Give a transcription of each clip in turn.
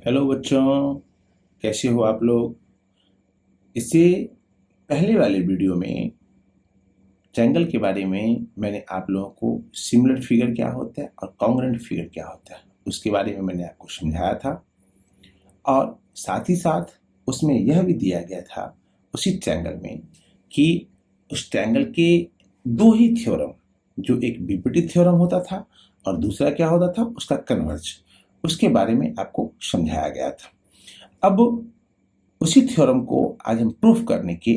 Hello बच्चों, कैसे हो आप लोग। इससे पहले वाले वीडियो में ट्रायंगल के बारे में मैंने आप लोगों को सिमिलर फिगर क्या होता है और कॉन्ग्रुएंट फिगर क्या होता है उसके बारे में मैंने आपको समझाया था। और साथ ही साथ उसमें यह भी दिया गया था उसी ट्रायंगल में कि उस ट्रायंगल के दो ही थ्योरम, जो एक बीपीटी थ्योरम होता था और दूसरा क्या होता था उसका कन्वर्ज, उसके बारे में आपको समझाया गया था। अब उसी थ्योरम को आज हम प्रूफ करने के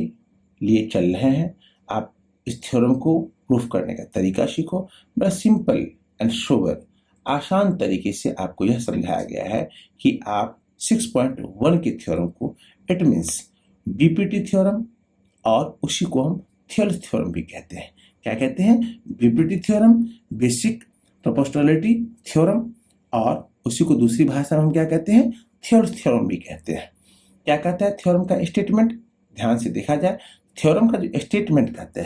लिए चल रहे हैं। आप इस थ्योरम को प्रूफ करने का तरीका सीखो। बड़ा सिंपल एंड सोबर, आसान तरीके से आपको यह समझाया गया है कि आप 6.1 के थ्योरम को, इट मीन्स बीपीटी थ्योरम, और उसी को हम थियल्स थ्योरम भी कहते हैं। क्या कहते हैं? BPT theorem, basic proportionality theorem, और उसी को दूसरी भाषा में हम क्या कहते हैं? थियल्स थ्योरम भी कहते हैं। क्या कहता है थ्योरम का स्टेटमेंट? ध्यान से देखा जाए, थ्योरम का जो स्टेटमेंट कहता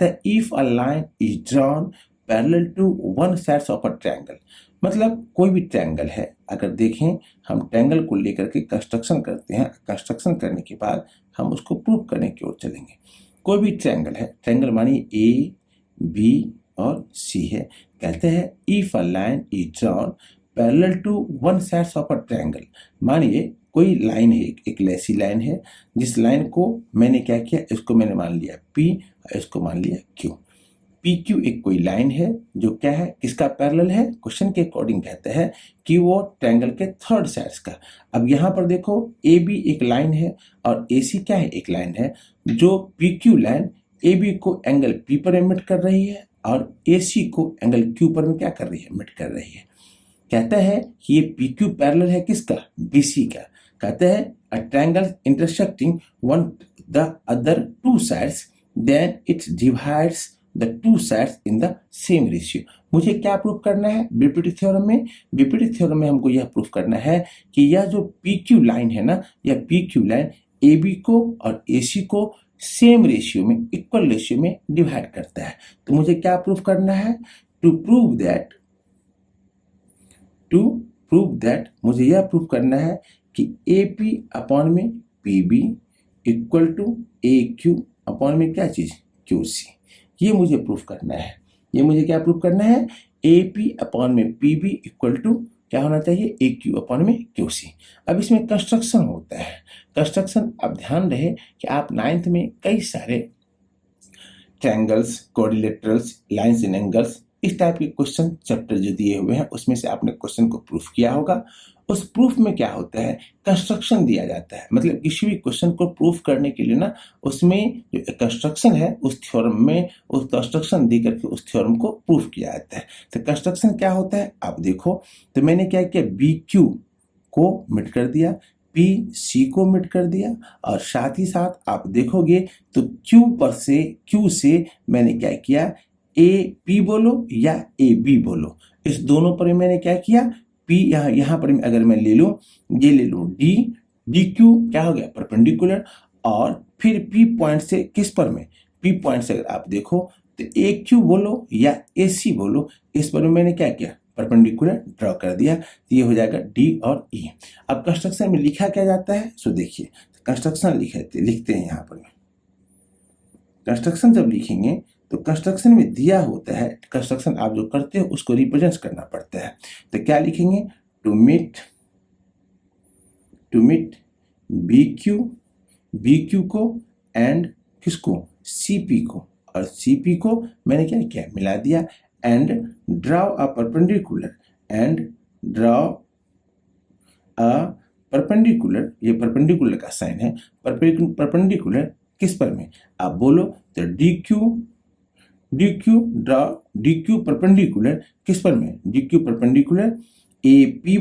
है if a line is drawn parallel to one sides of a triangle. मतलब कोई भी ट्रायंगल है, अगर देखें हम ट्रायंगल को लेकर के कंस्ट्रक्शन करते हैं, कंस्ट्रक्शन करने के बाद हम उसको प्रूव करने की ओर चलेंगे। कोई भी ट्रायंगल है, ट्रायंगल मानिए ए, बी और सी है। कहते हैं if a line is drawn parallel to one sides of a triangle. मानिए कोई लाइन है, एक ऐसी लाइन है जिस लाइन को मैंने क्या किया, इसको मैंने मान लिया P और इसको मान लिया Q। पी क्यू एक कोई लाइन है जो क्या है, किसका पैरेलल है? क्वेश्चन के अकॉर्डिंग कहते हैं कि वो ट्रायंगल के थर्ड साइड्स का। अब यहाँ पर देखो ए बी एक लाइन है और ए सी क्या है, एक लाइन है। जो P Q line A B को एंगल पी पर एमिट कर रही है और ए सी को एंगल क्यू पर में क्या कर रही है, एमिट कर रही है। कहता है कि ये पी क्यू पैरेलल है किसका? बी सी का। कहते हैं a triangle intersecting one the other two sides then it divides the two sides in the same ratio. मुझे क्या प्रूफ करना है बीपीटी थ्योरम में? बीपीटी थ्योरम में हमको यह प्रूफ करना है कि यह जो पी क्यू लाइन है ना, यह P Q line A B को और ए सी को सेम रेशियो में, इक्वल रेशियो में डिवाइड करता है। तो मुझे क्या प्रूफ करना है? टू प्रूव दैट मुझे यह प्रूफ करना है कि ए पी अपॉन में P B equal to A Q upon में क्या चीज, क्यू सी। ये मुझे प्रूफ करना है। ये मुझे क्या प्रूफ करना है? ए पी अपॉन में पी बी इक्वल टू क्या होना चाहिए, ए क्यू अपॉन में क्यू सी। अब इसमें कंस्ट्रक्शन होता है। कंस्ट्रक्शन, अब ध्यान रहे कि आप नाइन्थ में कई सारे triangles, quadrilaterals, lines in angles, इस टाइप के क्वेश्चन चैप्टर जो दिए हुए हैं उसमें से आपने क्वेश्चन को प्रूफ किया होगा। उस प्रूफ में क्या होता है, कंस्ट्रक्शन दिया जाता है। मतलब किसी भी क्वेश्चन को प्रूफ करने के लिए ना, उसमें जो कंस्ट्रक्शन है उस थ्योरम में, उस कंस्ट्रक्शन दे करके उस थ्योरम को प्रूफ किया जाता है। तो कंस्ट्रक्शन क्या होता है आप देखो। तो मैंने क्या किया, बी क्यू को मिट कर दिया, पी सी को मिट कर दिया, और साथ ही साथ आप देखोगे तो क्यू से मैंने क्या किया, ए पी बोलो या ए बी बोलो, इस दोनों पर मैंने क्या किया, पी यहाँ पर अगर मैं ले लूँ, ये ले लूँ डी, डी क्यू क्या हो गया, परपेंडिकुलर। और फिर पी पॉइंट से किस पर में, पी पॉइंट से अगर आप देखो तो ए क्यू बोलो या ए सी बोलो, इस पर मैंने क्या किया, परपेंडिकुलर ड्रॉ कर दिया। तो ये हो जाएगा डी और ई। अब कंस्ट्रक्शन में लिखा क्या जाता है, सो देखिए कंस्ट्रक्शन लिखते हैं यहाँ पर। कंस्ट्रक्शन जब लिखेंगे तो कंस्ट्रक्शन में दिया होता है, कंस्ट्रक्शन आप जो करते हो उसको रिप्रेजेंट करना पड़ता है। तो क्या लिखेंगे, टू मीट बी क्यू को एंड किसको, सी पी को, और सी पी को मैंने क्या किया, मिला दिया। एंड ड्रॉ अ परपेंडिकुलर, ये परपेंडिकुलर का साइन है, परपेंडिकुलर किस पर में आप बोलो, तो डी क्यू परपेंडिकुलर किस पर में, D Q perpendicular A P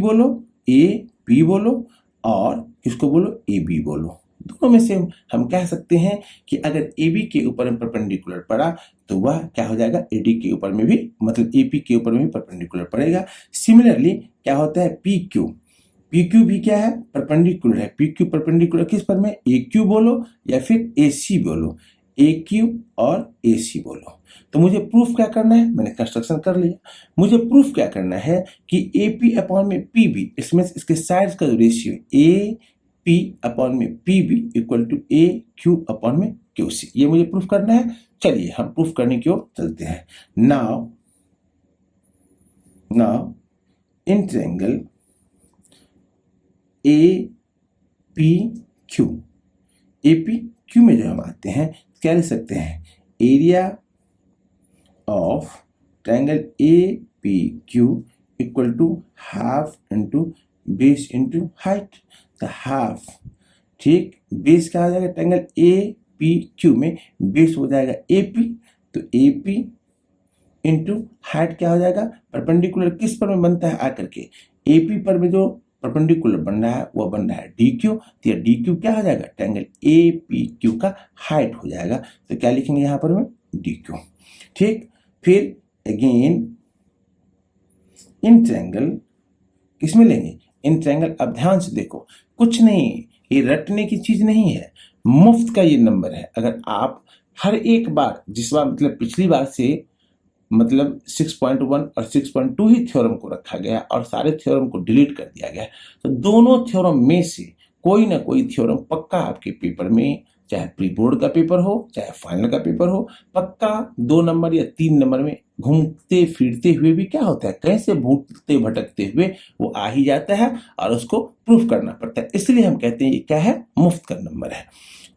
बोलो और किसको बोलो, ए बी बोलो। दोनों में से हम कह सकते हैं कि अगर ए बी के ऊपर में परपेंडिकुलर पड़ा तो वह क्या हो जाएगा, ए डी के ऊपर में भी, मतलब ए पी के ऊपर में भी परपेंडिकुलर पड़ेगा। सिमिलरली क्या होता है, पी क्यू भी क्या है, परपेंडिकुलर है। पी क्यू परपेंडिकुलर किस पर में, ए क्यू बोलो या फिर ए सी बोलो। ए क्यू और ए सी बोलो। तो मुझे प्रूफ क्या करना है, मैंने कंस्ट्रक्शन कर लिया, मुझे प्रूफ क्या करना है कि ए पी अपॉन में पी बी, इसमें इसके साइड्स का जो रेशियो ए पी अपॉन में P B equal to A Q upon में क्यू सी, ये मुझे प्रूफ करना है। चलिए हम प्रूफ करने की ओर चलते हैं। Now in triangle A P Q, A P Q में जो हम आते हैं क्या लिख सकते हैं, area of triangle A P Q equal to half into base into height. तो हाफ, ठीक, बेस क्या हो जाएगा, ट्रायंगल ए पी क्यू में बेस हो जाएगा ए पी, तो ए पी इंटू हाइट क्या हो जाएगा, परपेंडिकुलर किस पर में बनता है आकर के, ए पी पर में जो परपेंडिकुलर बन रहा है वो बन रहा है डी क्यू, तो ये डी क्यू क्या हो जाएगा, ट्रायंगल ए पी क्यू का हाइट हो जाएगा। तो क्या लिखेंगे यहाँ पर में, डी क्यू। ठीक, फिर अगेन इन ट्रायंगल किसमें लेंगे, इन ट्रायंगल। अब ध्यान से देखो, कुछ नहीं, ये रटने की चीज नहीं है, मुफ्त का ये नंबर है। अगर आप हर एक बार, जिस बार मतलब पिछली बार से मतलब 6.1 और 6.2 ही थ्योरम को रखा गया और सारे थ्योरम को डिलीट कर दिया गया, तो दोनों थ्योरम में से कोई ना कोई थ्योरम पक्का आपके पेपर में, चाहे प्री बोर्ड का पेपर हो चाहे फाइनल का पेपर हो, पक्का 2 नंबर या 3 नंबर में घूमते फिरते हुए भी क्या होता है, कैसे भूलते भटकते हुए वो आ ही जाता है और उसको प्रूफ करना पड़ता है। इसलिए हम कहते हैं ये क्या है, मुफ्त का नंबर है।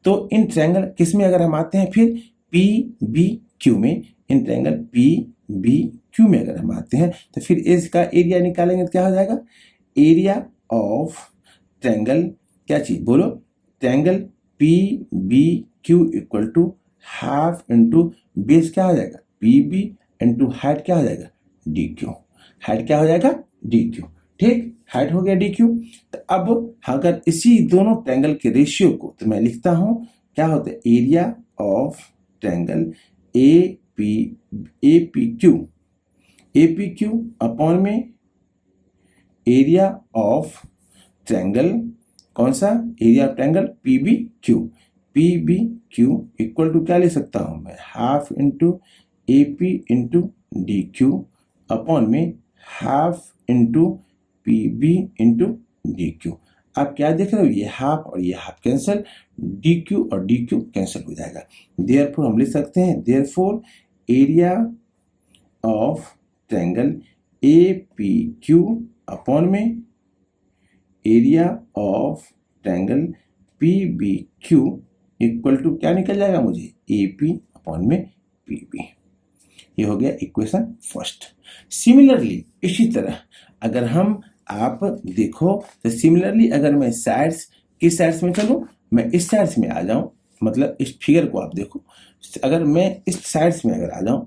तो इन ट्रायंगल किस में अगर हम आते हैं, फिर पी बी क्यू में, in triangle P B Q में अगर हम आते हैं तो फिर इसका एरिया निकालेंगे तो क्या हो जाएगा, एरिया ऑफ ट्रायंगल, क्या चीज बोलो, triangle P B Q equal to half into base क्या हो जाएगा, पी बी इंटू हाइट क्या हो जाएगा, डी क्यू। हाइट क्या हो जाएगा, डी क्यू। ठीक, हाइट हो गया डी क्यू। तो अब अगर इसी दोनों ट्रायंगल के रेशियो को, तो मैं लिखता हूं क्या होता है, area of triangle A P Q upon में एरिया ऑफ ट्रायंगल, कौन सा, area of triangle P B Q equal to क्या ले सकता हूं मैं, half into A P into D Q upon में half into P B into D Q. आप क्या देख रहे हो, ये हाफ और ये हाफ कैंसिल, डी क्यू और डी क्यू कैंसिल हो जाएगा। देयरफॉर हम लिख सकते हैं, therefore area of triangle A P Q upon में area of triangle P B Q equal to क्या निकल जाएगा मुझे, ए पी अपॉन में पी बी। ये हो गया इक्वेशन फर्स्ट। सिमिलरली इसी तरह अगर हम आप देखो तो सिमिलरली अगर मैं साइड्स, किस साइड्स में चलूं, मैं इस साइड्स में आ जाऊं, मतलब इस फिगर को आप देखो, अगर मैं इस साइड्स में अगर आ जाऊं,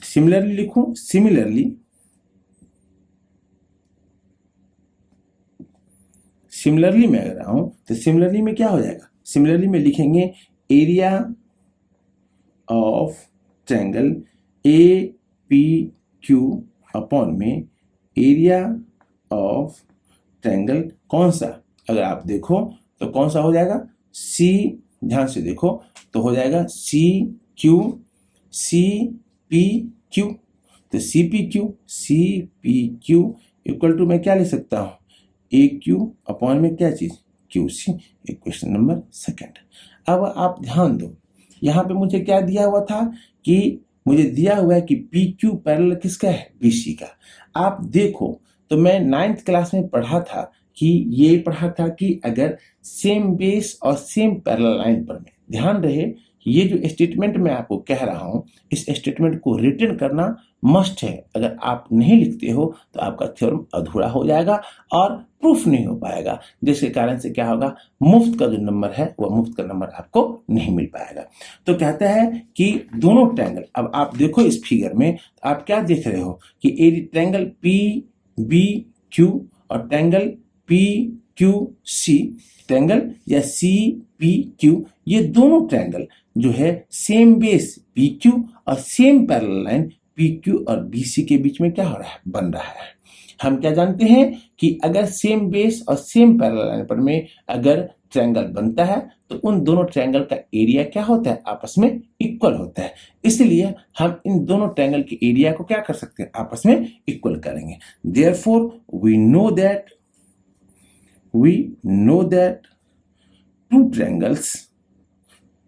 सिमिलरली लिखूं, सिमिलरली में अगर आऊं तो सिमिलरली में क्या हो जाएगा, सिमिलरली में लिखेंगे area of triangle A P Q upon में एरिया ऑफ ट्रायंगल कौन सा, अगर आप देखो तो कौन सा हो जाएगा, सी, ध्यान से देखो तो हो जाएगा सी पी क्यू। तो C P Q equal to मैं क्या लिख सकता हूं, ए क्यू अपॉन में क्या चीज, Q C. Equation number second. अब आप ध्यान दो, यहां पे मुझे क्या दिया हुआ था कि मुझे दिया हुआ है कि पी क्यू पैरेलल किसका है, बी सी का। आप देखो तो मैं 9th क्लास में पढ़ा था कि ये पढ़ा था कि अगर सेम बेस और सेम पैरेलल लाइन पर में, ध्यान रहे ये जो स्टेटमेंट मैं आपको कह रहा हूं, इस स्टेटमेंट को रिटर्न करना मस्ट है। अगर आप नहीं लिखते हो तो आपका थ्योरम अधूरा हो जाएगा और प्रूफ नहीं हो पाएगा, जिसके कारण से क्या होगा, मुफ्त का जो नंबर है वह मुफ्त का नंबर आपको नहीं मिल पाएगा। तो कहता है कि दोनों ट्रायंगल, अब आप देखो इस फिगर में आप क्या देख रहे हो कि ट्रायंगल पी बी क्यू और triangle P Q C, triangle या सी पी क्यू, ये दोनों ट्रायंगल जो है सेम बेस पी क्यू और same parallel line P Q और बी सी के बीच में क्या हो रहा है, बन रहा है। हम क्या जानते हैं कि अगर सेम बेस और सेम पैरेलल लाइन पर में अगर ट्रायंगल बनता है तो उन दोनों ट्रायंगल का एरिया क्या होता है, आपस में इक्वल होता है। इसलिए हम इन दोनों ट्रायंगल के एरिया को क्या कर सकते हैं, आपस में इक्वल करेंगे। Therefore we know that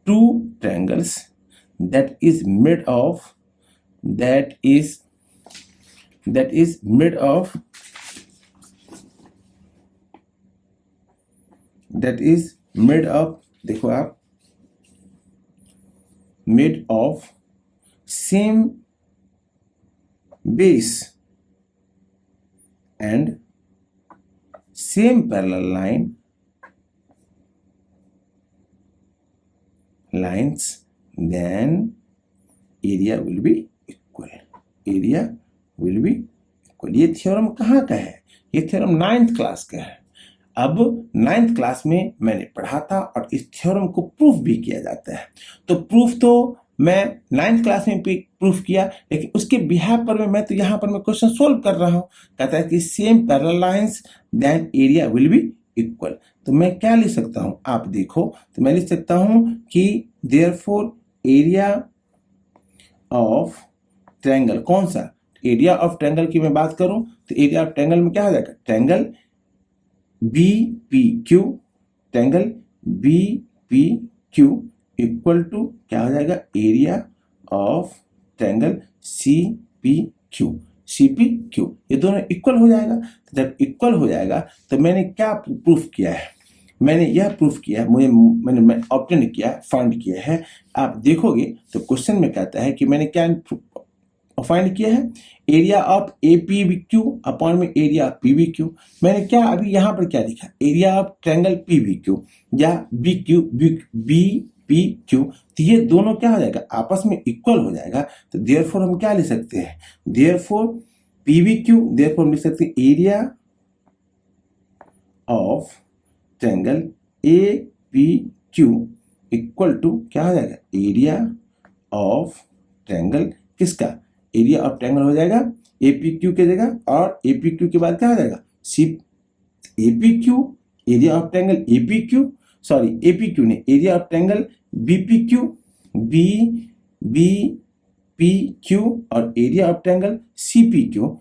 two triangles that is made of देखो आप, made of same base and same parallel lines, then area will be equal। ये थ्योरम कहाँ का है, ये थ्योरम 9th क्लास का है। अब 9th क्लास में मैंने पढ़ा था और इस थ्योरम को प्रूफ भी किया जाता है। तो प्रूफ तो मैं 9th क्लास में भी प्रूफ किया, लेकिन उसके बिहाफ पर मैं तो यहाँ पर मैं क्वेश्चन सोल्व कर रहा हूँ। कहता है कि same parallel lines then area will be equal. तो मैं क्या लिख सकता हूँ, आप देखो, तो मैं लिख सकता हूँ कि देयरफॉर एरिया ऑफ ट्रायंगल, कौन सा, एरिया ऑफ ट्रायंगल की मैं बात करूं तो एरिया ऑफ ट्रायंगल में क्या हो जाएगा, triangle BPQ, triangle BPQ equal to क्या हो जाएगा, एरिया ऑफ ट्रायंगल CPQ। ये दोनों इक्वल हो जाएगा। तो जब इक्वल हो जाएगा तो मैंने क्या प्रूफ किया है, मैंने यह प्रूफ किया, मैंने ऑब्टेन किया, फाइंड किया है। आप देखोगे तो क्वेश्चन में कहता है कि मैंने क्या फाइंड किया है, एरिया ऑफ APBQ अपॉन में एरिया ऑफ PBQ। मैंने क्या अभी यहाँ पर क्या लिखा, एरिया ऑफ ट्रायंगल PBQ या BPQ। तो ये दोनों क्या हो जाएगा, आपस में इक्वल हो जाएगा। तो देयरफॉर हम क्या लिख सकते हैं, देयरफॉर PBQ, देयरफॉर हम लिख सकते हैं area of triangle APQ equal to क्या हो जाएगा, एरिया ऑफ ट्रायंगल किसका, एरिया ऑफ ट्रायंगल हो जाएगा APQ की जगह, और APQ के बाद क्या हो जाएगा APQ, area of triangle APQ ने एरिया ऑफ ट्रायंगल BPQ और area of triangle CPQ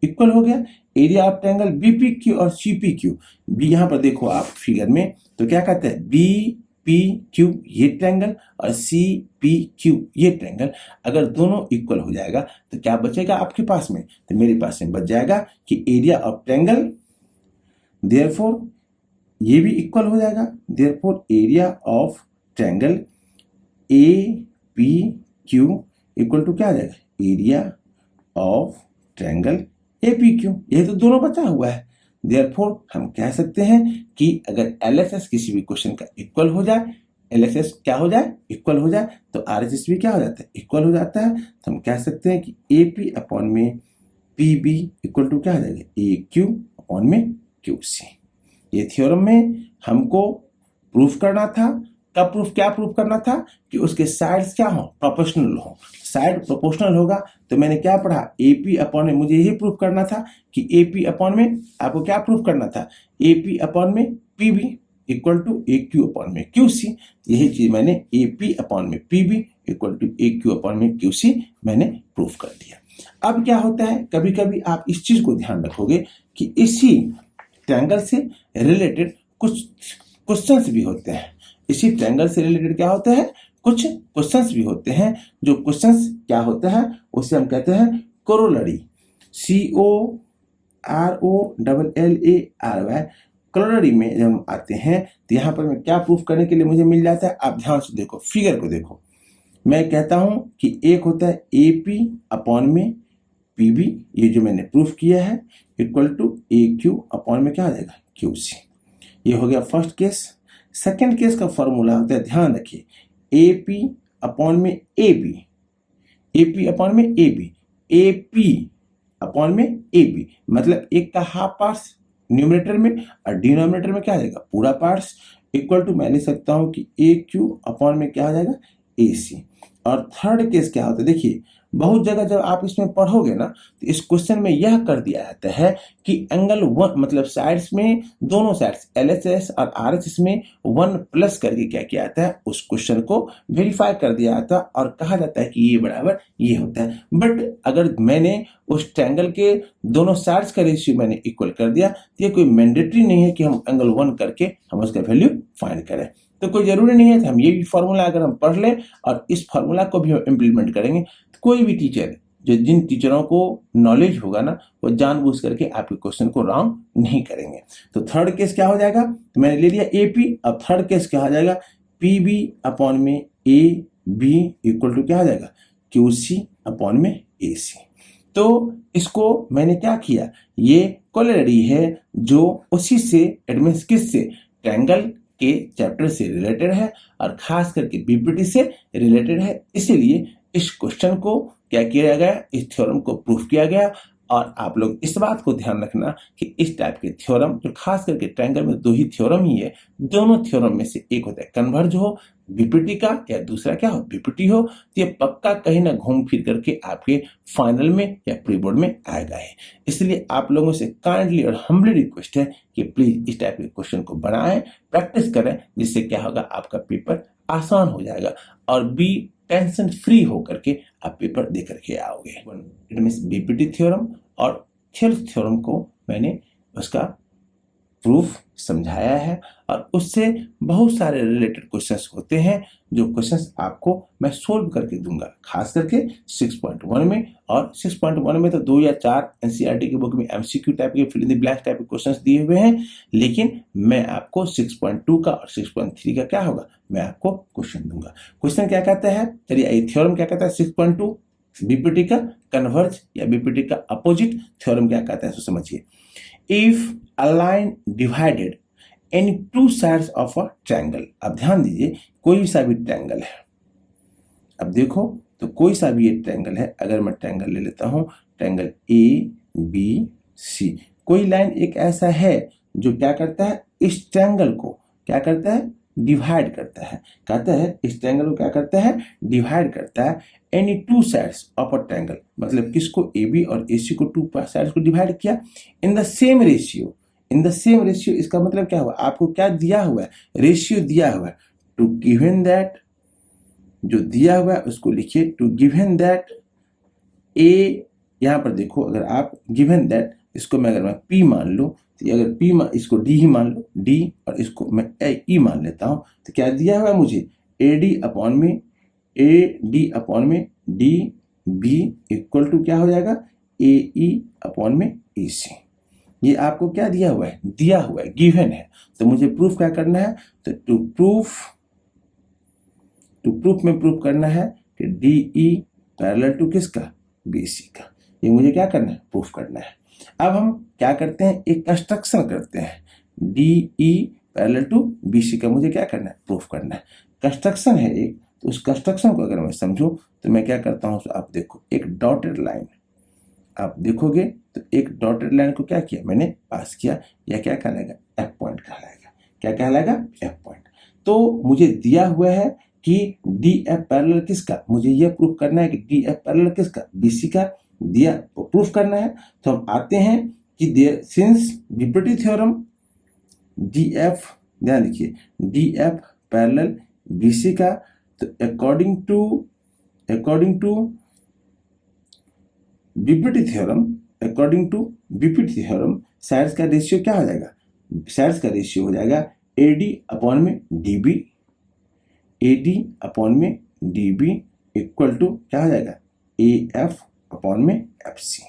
equal हो गया। एरिया ऑफ ट्रायंगल BPQ और CPQ भी यहाँ पर देखो आप फिगर में, तो क्या कहते हैं, BPQ ये ट्रायंगल और CPQ ये ट्रायंगल, अगर दोनों इक्वल हो जाएगा तो क्या बचेगा आपके पास में, तो मेरे पास में बच जाएगा कि एरिया ऑफ ट्रायंगल, देयरफॉर ये भी इक्वल हो जाएगा, therefore area of triangle APQ equal to क्या आ जाएगा, एरिया ऑफ ट्रायंगल APQ। ये तो दोनों बचा हुआ है। देयरफॉर हम कह सकते हैं कि अगर LHS किसी भी क्वेश्चन का इक्वल हो जाए, LHS क्या हो जाए, इक्वल हो जाए, तो RHS भी क्या हो जाता है, इक्वल हो जाता है। तो हम कह सकते हैं कि AP अपॉन में PB इक्वल टू क्या हो जाएगा, AQ अपॉन में QC। ये थ्योरम में हमको प्रूफ करना था, क्या प्रूफ करना था कि उसके साइड्स क्या हो, प्रोपोर्शनल हो। साइड प्रोपोर्शनल होगा तो मैंने क्या पढ़ा, AP अपॉन में, मुझे यही प्रूफ करना था कि AP अपॉन में, आपको क्या प्रूफ करना था, AP अपॉन में PB equal to AQ upon में QC। यही चीज मैंने AP अपॉन में PB equal to AQ upon में QC मैंने प्रूफ कर दिया। अब क्या होता है, कभी कभी आप इस चीज को ध्यान रखोगे कि इसी ट्रायंगल से रिलेटेड कुछ क्वेश्चंस भी होते हैं। इसी ट्रायंगल से रिलेटेड क्या होता है, कुछ क्वेश्चंस भी होते हैं। जो क्वेश्चंस क्या होता है उसे हम कहते हैं कोरोलरी, COROLLARY। कोरोलरी में जब हम आते हैं तो यहाँ पर मैं क्या प्रूफ करने के लिए मुझे मिल जाता है, आप ध्यान से देखो, फिगर को देखो। मैं कहता हूं कि एक होता है AP अपॉन में PB, ये जो मैंने प्रूफ किया है, इक्वल टू AQ अपॉन में क्या आ जाएगा, QC। ये हो गया फर्स्ट केस। सेकेंड केस का फॉर्मूला होता है, ध्यान रखिए, AP अपॉन में AB, AP अपॉन में AB, AP अपॉन में AB, मतलब एक का हाफ पार्ट्स न्यूमरेटर में और डिनोमिनेटर में क्या आ जाएगा, पूरा पार्ट्स, इक्वल टू मैं लिख सकता हूं कि AQ अपॉन में क्या आ जाएगा, AC। और थर्ड केस क्या होता है, देखिए बहुत जगह जब आप इसमें पढ़ोगे ना तो इस क्वेश्चन में यह कर दिया जाता है कि एंगल वन मतलब साइड्स में दोनों साइड्स LHS और RHS में 1 प्लस करके क्या किया जाता है, उस क्वेश्चन को वेरीफाई कर दिया जाता है और कहा जाता है कि ये बराबर ये होता है। बट अगर मैंने उस ट्रायंगल के दोनों साइड्स का रेशियो मैंने इक्वल कर दिया तो ये कोई मैंडेटरी नहीं है कि हम एंगल 1 करके हम उसका वैल्यू फाइंड करें। तो कोई जरूरी नहीं है कि हम ये भी फॉर्मूला अगर हम पढ़ लें और इस फॉर्मूला को भी हम इम्प्लीमेंट करेंगे तो कोई भी टीचर जो जिन टीचरों को नॉलेज होगा ना वो जानबूझ करके आपके क्वेश्चन को रॉन्ग नहीं करेंगे। तो थर्ड केस क्या हो जाएगा, तो मैंने ले लिया AP, अब थर्ड केस क्या हो जाएगा, PB अपॉन में AB इक्वल टू क्या हो जाएगा, QC अपॉन में AC। तो इसको मैंने क्या किया, ये कोलरी है जो उसी से एडमिन्स किससे, ट्रायंगल के चैप्टर से रिलेटेड है और खास करके बीपीटी से रिलेटेड है। इसीलिए इस क्वेश्चन को क्या किया गया, इस थ्योरम को प्रूफ किया गया। और आप लोग इस बात को ध्यान रखना कि इस टाइप के थ्योरम जो खास करके ट्रायंगल में 2 ही थ्योरम ही है, दोनों थ्योरम में से एक होता है कन्वर्ज हो बीपीटी का या दूसरा क्या हो बीपीटी हो, तो ये पक्का कहीं ना घूम फिर करके आपके फाइनल में या प्री बोर्ड में आएगा है। इसलिए आप लोगों से काइंडली और हम्बली रिक्वेस्ट है कि प्लीज इस टाइप के क्वेश्चन को बनाएं, प्रैक्टिस करें, जिससे क्या होगा आपका पेपर आसान हो जाएगा और बी टेंशन फ्री होकर के आप पेपर दे करके आओगे। इट मीन्स बीपीटी थ्योरम और थेल्स थ्योरम को मैंने उसका प्रूफ समझाया है और उससे बहुत सारे रिलेटेड क्वेश्चंस होते हैं जो क्वेश्चंस आपको मैं सोल्व करके दूंगा, खास करके 6.1 में। और 6.1 में तो 2 या 4 एनसीईआरटी की बुक में एमसीक्यू टाइप के fill in the blanks type के क्वेश्चंस दिए हुए हैं, लेकिन मैं आपको 6.2 का और 6.3 का क्या होगा मैं आपको क्वेश्चन दूंगा। क्वेश्चन क्या कहता है, चलिए ये थ्योरम क्या कहता है 6.2 बीपीटी का कन्वर्ज या बीपीटी का अपोजिट थ्योरम क्या कहता है, तो समझिए। If a line divided any two sides of a triangle, अब ध्यान दीजिए कोई सा भी ट्रायंगल है, अब देखो तो कोई सा भी ये ट्रायंगल है, अगर मैं ट्रायंगल ले लेता हूं ट्रायंगल ABC, कोई लाइन एक ऐसा है जो क्या करता है इस ट्रायंगल को क्या करता है डिवाइड करता है, कहता है इस ट्रायंगल को क्या करता है डिवाइड करता है any two sides of a triangle, मतलब किसको AB और AC को 2 साइड्स को डिवाइड किया इन the same ratio. In the same ratio इसका मतलब क्या हुआ, आपको क्या दिया हुआ है रेशियो दिया हुआ है, टू गिवन दैट जो दिया हुआ है उसको लिखिए, टू गिवन दैट A, यहां पर देखो अगर आप गिवन दैट इसको मैं अगर मैं P मान लूं तो अगर P इसको D ही मान लो D और इसको मैं E मान लेता हूं तो क्या दिया हुआ है मुझे AD अपॉन में AD अपॉन में DB इक्वल टू क्या हो जाएगा AE अपॉन में AC। ये आपको क्या दिया हुआ है गिवन है, तो मुझे प्रूफ क्या करना है, तो टू प्रूफ में प्रूफ करना है कि DE पैरेलल टू किसका BC का, ये मुझे क्या करना है प्रूफ करना है। अब हम क्या करते हैं एक कंस्ट्रक्शन करते हैं, DE पैरेलल टू BC का मुझे क्या करना है प्रूफ करना है। कंस्ट्रक्शन है एक, तो उस कंस्ट्रक्शन को अगर मैं समझूं तो मैं क्या करता हूं, तो आप देखो एक डॉटेड लाइन आप देखोगे तो एक डॉटेड लाइन को क्या किया मैंने पास किया, या क्या कहलाएगा F पॉइंट कहलाएगा, क्या कहलाएगा F पॉइंट। तो मुझे दिया हुआ है कि DF पैरेलल किसका, मुझे यह प्रूफ करना है कि DF पैरेलल किसका BC का, दिया तो प्रूफ करना है। तो हम आते हैं कि सिंस बीपीटी थ्योरम DF, ध्यान देखिए DF पैरेलल BC का, तो according to BPT theorem sides का रेशियो क्या हो जाएगा, साइड्स का रेशियो हो जाएगा AD अपॉन में DB इक्वल टू क्या हो जाएगा AF अपॉन में FC।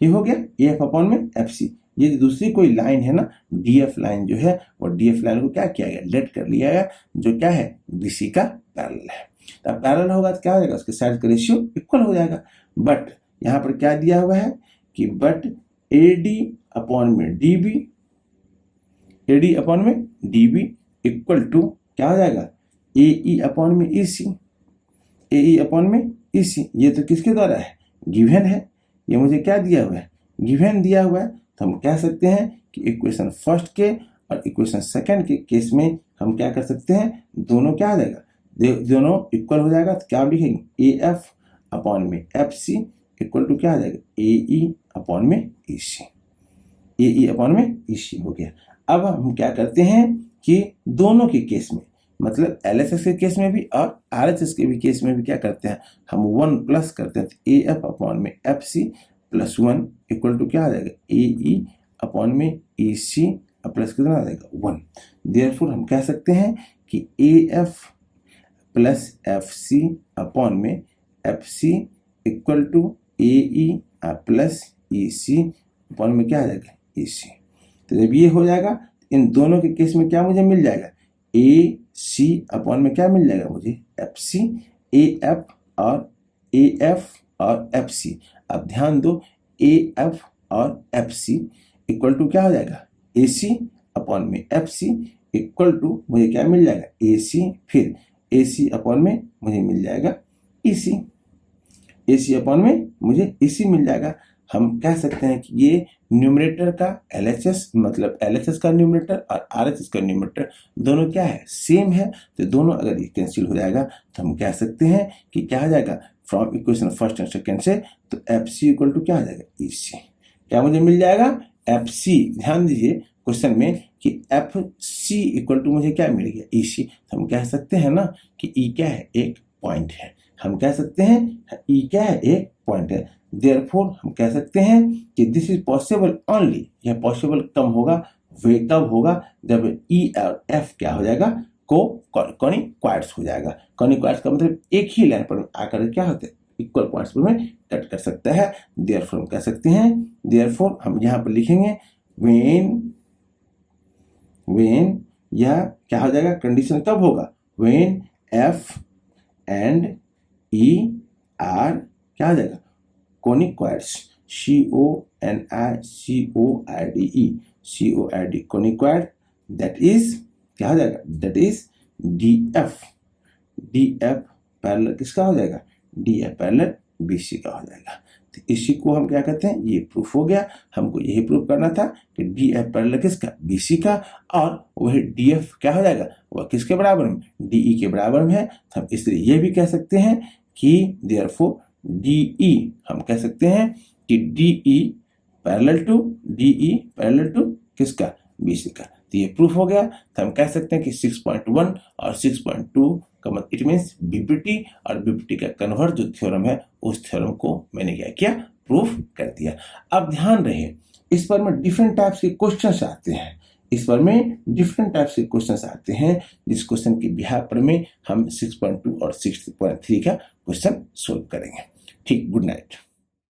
ये हो गया AF अपॉन में FC। ये दूसरी कोई लाइन है ना DF लाइन जो है वो DF लाइन को क्या किया गया लेट कर लिया गया, जो क्या है BC का पैरेलल है। तो पैरेलल होगा तो क्या हो जाएगा उसके साइड का रेशियो इक्वल हो जाएगा। बट यहाँ पर क्या दिया हुआ है कि बट AD अपॉन में DB इक्वल टू क्या हो जाएगा AE अपॉन में EC। ये तो किसके द्वारा है गिवन है, ये मुझे क्या दिया हुआ है गिवन दिया हुआ है। तो हम कह सकते हैं कि इक्वेशन फर्स्ट के और इक्वेशन सेकंड के केस में हम क्या कर सकते हैं, दोनों क्या आ जाएगा दोनों इक्वल हो जाएगा। तो क्या लिखेंगे AF अपॉन में एफ सी इक्वल टू क्या आ जाएगा, ए ई अपॉन में ई सी, ए ई अपॉन में ई सी हो गया। अब हम क्या करते हैं कि दोनों के केस में, मतलब LHS के केस में भी और RHS के भी केस में भी क्या करते हैं, हम 1 प्लस करते हैं, तो ए एफ अपॉन में F C plus 1 equal to क्या आ जाएगा, ए ई अपॉन में ई सी प्लस कितना आ जाएगा, 1। देयरफॉर हम कह सकते हैं कि A F plus F C upon में F C equal to A E plus E C upon में क्या आ जाएगा, ई सी। तो जब ये हो जाएगा, इन दोनों के केस में क्या मुझे मिल जाएगा, ए सी अपॉन में क्या मिल जाएगा मुझे, एफ सी, ए एफ और एफ सी। अब ध्यान दो, ए एफ और एफ सी इक्वल टू क्या हो जाएगा, ए सी अपॉन में एफ सी इक्वल टू मुझे क्या मिल जाएगा, ए सी, फिर ए सी अपॉन में मुझे मिल जाएगा ई सी, ए सी अपॉन में मुझे ई सी मिल जाएगा। हम कह सकते हैं कि ये न्यूमरेटर का LHS, मतलब LHS का न्यूमरेटर और RHS का न्यूमरेटर दोनों क्या है, सेम है। तो दोनों अगर ये कैंसिल हो जाएगा तो हम कह सकते हैं कि क्या आ जाएगा, from equation first and second से, तो एफ सी इक्वल टू क्या आ जाएगा, ई सी। क्या मुझे मिल जाएगा, एफ सी। ध्यान दीजिए क्वेश्चन में कि एफ सी इक्वल टू मुझे क्या मिल गया, ई सी। तो हम कह सकते हैं ना कि ई क्या है, एक पॉइंट है। हम कह सकते हैं ई क्या है, एक पॉइंट है। देयरफॉर हम कह सकते हैं कि दिस इज पॉसिबल ओनली, यह पॉसिबल कम होगा, वे कब होगा, जब ई और एफ क्या हो जाएगा, कॉनिक्वाइड्स हो जाएगा। कॉनिक्वाइड्स का मतलब एक ही लाइन पर आकर क्या होते हैं, इक्वल पॉइंट्स पर में कट कर सकता है। देयरफॉर हम कह सकते हैं, देयरफॉर हम यहाँ पर लिखेंगे व्हेन या क्या हो जाएगा, कंडीशन कब होगा, when F and E R क्या हो जाएगा, conicoids, CONICOIDE, conicoid, that is क्या हो जाएगा, that is DF पैरेलल किसका हो जाएगा, DF पैरेलल BC का हो जाएगा। तो इसी को हम क्या कहते हैं, ये प्रूफ हो गया। हमको यही प्रूफ करना था कि DF पैरेलल किसका, BC का, और वही DF क्या हो जाएगा, वह किसके बराबर में, DE के बराबर में है। तो हम इसलिए ये भी कह सकते हैं कि देयरफॉर DE, हम कह सकते हैं कि DE पैरेलल टू किसका, BC का। तो ये प्रूफ हो गया। तो हम कह सकते हैं कि 6.1 और 6.2 का मतलब इट मीन्स BPT और BPT का कन्वर्ट जो थ्योरम है, उस थ्योरम को मैंने क्या किया, प्रूफ कर दिया। अब ध्यान रहे, इस पर में डिफरेंट टाइप्स के क्वेश्चंस आते हैं, जिस क्वेश्चन के बिहार पर में हम 6.2 और 6.3 का क्वेश्चन सोल्व करेंगे। ठीक, गुड नाइट।